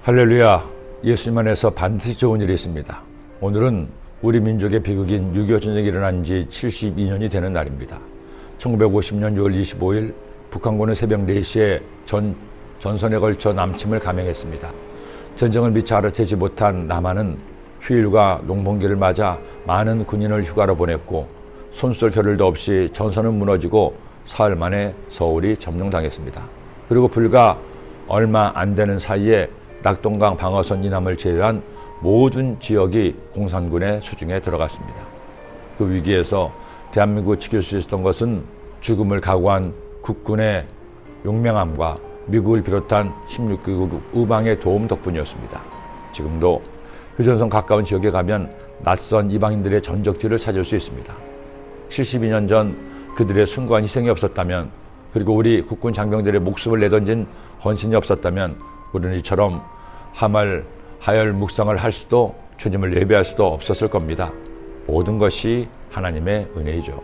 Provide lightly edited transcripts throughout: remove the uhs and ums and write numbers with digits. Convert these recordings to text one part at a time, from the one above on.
할렐루야, 예수님 안에서 반드시 좋은 일이 있습니다. 오늘은 우리 민족의 비극인 6.25 전쟁이 일어난 지 72년이 되는 날입니다. 1950년 6월 25일 북한군은 새벽 4시에 전선에 걸쳐 남침을 감행했습니다. 전쟁을 미처 알아채지 못한 남한은 휴일과 농번기를 맞아 많은 군인을 휴가로 보냈고 손쓸 겨를도 없이 전선은 무너지고 사흘 만에 서울이 점령당했습니다. 그리고 불과 얼마 안 되는 사이에 낙동강 방어선 이남을 제외한 모든 지역이 공산군의 수중에 들어갔습니다. 그 위기에서 대한민국을 지킬 수 있었던 것은 죽음을 각오한 국군의 용맹함과 미국을 비롯한 16개국 우방의 도움 덕분이었습니다. 지금도 휴전선 가까운 지역에 가면 낯선 이방인들의 전적지를 찾을 수 있습니다. 72년 전 그들의 숭고한 희생이 없었다면, 그리고 우리 국군 장병들의 목숨을 내던진 헌신이 없었다면 우리는 이처럼 하열 묵상을 할 수도 주님을 예배할 수도 없었을 겁니다. 모든 것이 하나님의 은혜이죠.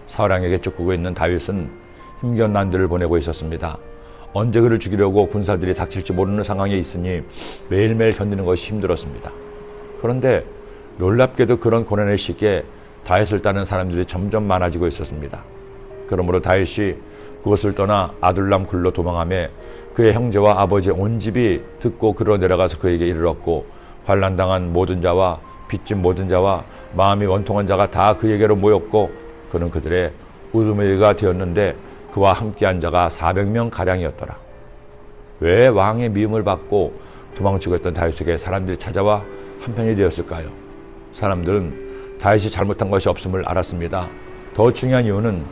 사울왕에게 쫓기고 있는 다윗은 힘겨운 난들을 보내고 있었습니다. 언제 그를 죽이려고 군사들이 닥칠지 모르는 상황에 있으니 매일매일 견디는 것이 힘들었습니다. 그런데 놀랍게도 그런 고난의 시기에 다윗을 따르는 사람들이 점점 많아지고 있었습니다. 그러므로 다윗이 그것을 떠나 아둘람 굴로 도망하며 그의 형제와 아버지의 온 집이 듣고 그로 내려가서 그에게 이르렀고, 환난당한 모든 자와 빚진 모든 자와 마음이 원통한 자가 다 그에게로 모였고, 그는 그들의 우두머리가 되었는데 그와 함께한 자가 400명 가량이었더라. 왜 왕의 미움을 받고 도망치고 있던 다윗에게 사람들이 찾아와 한편이 되었을까요? 사람들은 다윗이 잘못한 것이 없음을 알았습니다. 더 중요한 이유는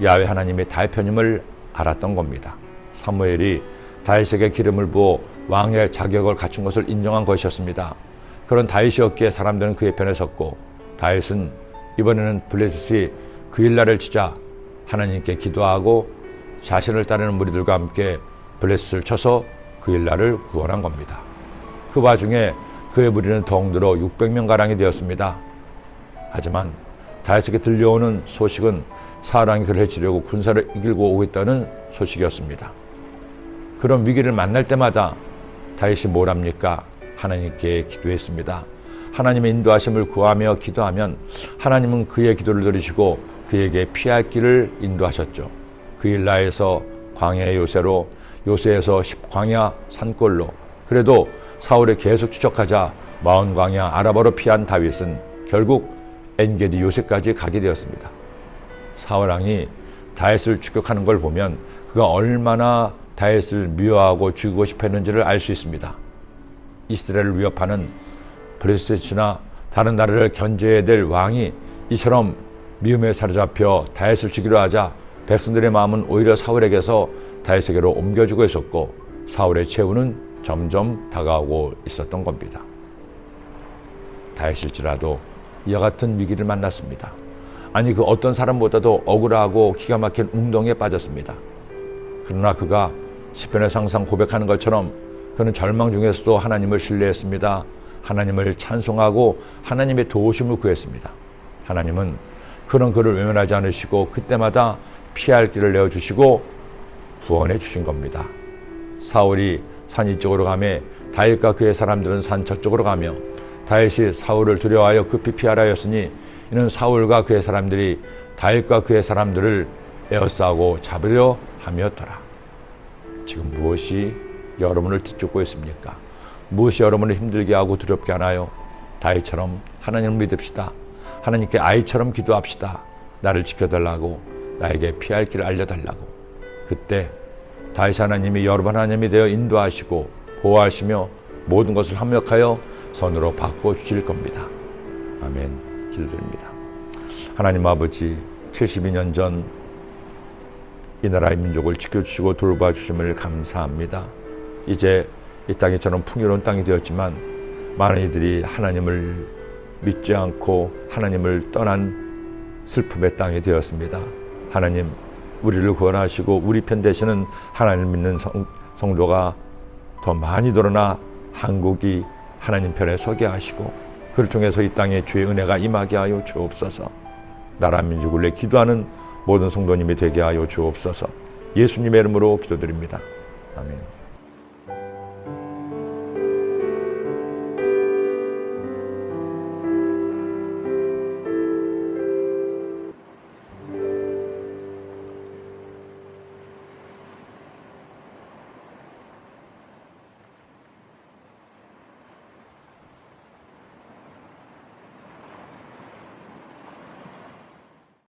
야훼 하나님의 다윗 편임을 알았던 겁니다. 사무엘이 다윗에게 기름을 부어 왕의 자격을 갖춘 것을 인정한 것이었습니다. 그런 다윗이었기에 사람들은 그의 편에 섰고, 다윗은 이번에는 블레셋이 그 일날을 치자 하나님께 기도하고 자신을 따르는 무리들과 함께 블레셋을 쳐서 그 일날을 구원한 겁니다. 그 와중에 그의 무리는 덩들어 600명가량이 되었습니다. 하지만 다윗에게 들려오는 소식은 사울왕이 그를 해치려고 군사를 이끌고 오고 있다는 소식이었습니다. 그런 위기를 만날 때마다 다윗이 뭘 합니까? 하나님께 기도했습니다. 하나님의 인도하심을 구하며 기도하면 하나님은 그의 기도를 들으시고 그에게 피할 길을 인도하셨죠. 그 일라에서 광야의 요새로, 요새에서 광야 산골로, 그래도 사울이 계속 추적하자 마온 광야 아라바로 피한 다윗은 결국 엔게디 요새까지 가게 되었습니다. 사울왕이 다윗을 추격하는 걸 보면 그가 얼마나 다윗을 미워하고 죽이고 싶어 했는지를 알 수 있습니다. 이스라엘을 위협하는 블레셋이나 다른 나라를 견제해야 될 왕이 이처럼 미움에 사로잡혀 다윗을 죽이려 하자 백성들의 마음은 오히려 사울에게서 다윗에게로 옮겨지고 있었고, 사울의 최후는 점점 다가오고 있었던 겁니다. 다윗일지라도 이와 같은 위기를 만났습니다. 아니, 그 어떤 사람보다도 억울하고 기가 막힌 운동에 빠졌습니다. 그러나 그가 시편에서 항상 고백하는 것처럼 그는 절망 중에서도 하나님을 신뢰했습니다. 하나님을 찬송하고 하나님의 도우심을 구했습니다. 하나님은 그런 그를 외면하지 않으시고 그때마다 피할 길을 내어주시고 구원해 주신 겁니다. 사울이 산 이쪽으로 가며 다윗과 그의 사람들은 산 저쪽으로 가며, 다윗이 사울을 두려워하여 급히 피하라 하였으니 이는 사울과 그의 사람들이 다윗과 그의 사람들을 에워싸고 잡으려 함이었더라. 지금 무엇이 여러분을 뒤쫓고 있습니까? 무엇이 여러분을 힘들게 하고 두렵게 하나요? 다윗처럼 하나님을 믿읍시다. 하나님께 아이처럼 기도합시다. 나를 지켜달라고, 나에게 피할 길을 알려달라고. 그때 다윗 하나님이 여러분 하나님이 되어 인도하시고 보호하시며 모든 것을 합력하여 선으로 바꿔주실 겁니다. 아멘. 기도드립니다. 하나님 아버지, 72년 전 이 나라의 민족을 지켜주시고 돌봐주심을 감사합니다. 이제 이 땅이 저는 풍요로운 땅이 되었지만 많은 이들이 하나님을 믿지 않고 하나님을 떠난 슬픔의 땅이 되었습니다. 하나님, 우리를 구원하시고 우리 편 되시는 하나님을 믿는 성도가 더 많이 늘어나 한국이 하나님 편에 서게 하시고 그를 통해서 이 땅에 주의 은혜가 임하게 하여 주옵소서. 나라 민족을 위해 기도하는 모든 성도님이 되게 하여 주옵소서. 예수님의 이름으로 기도드립니다. 아멘.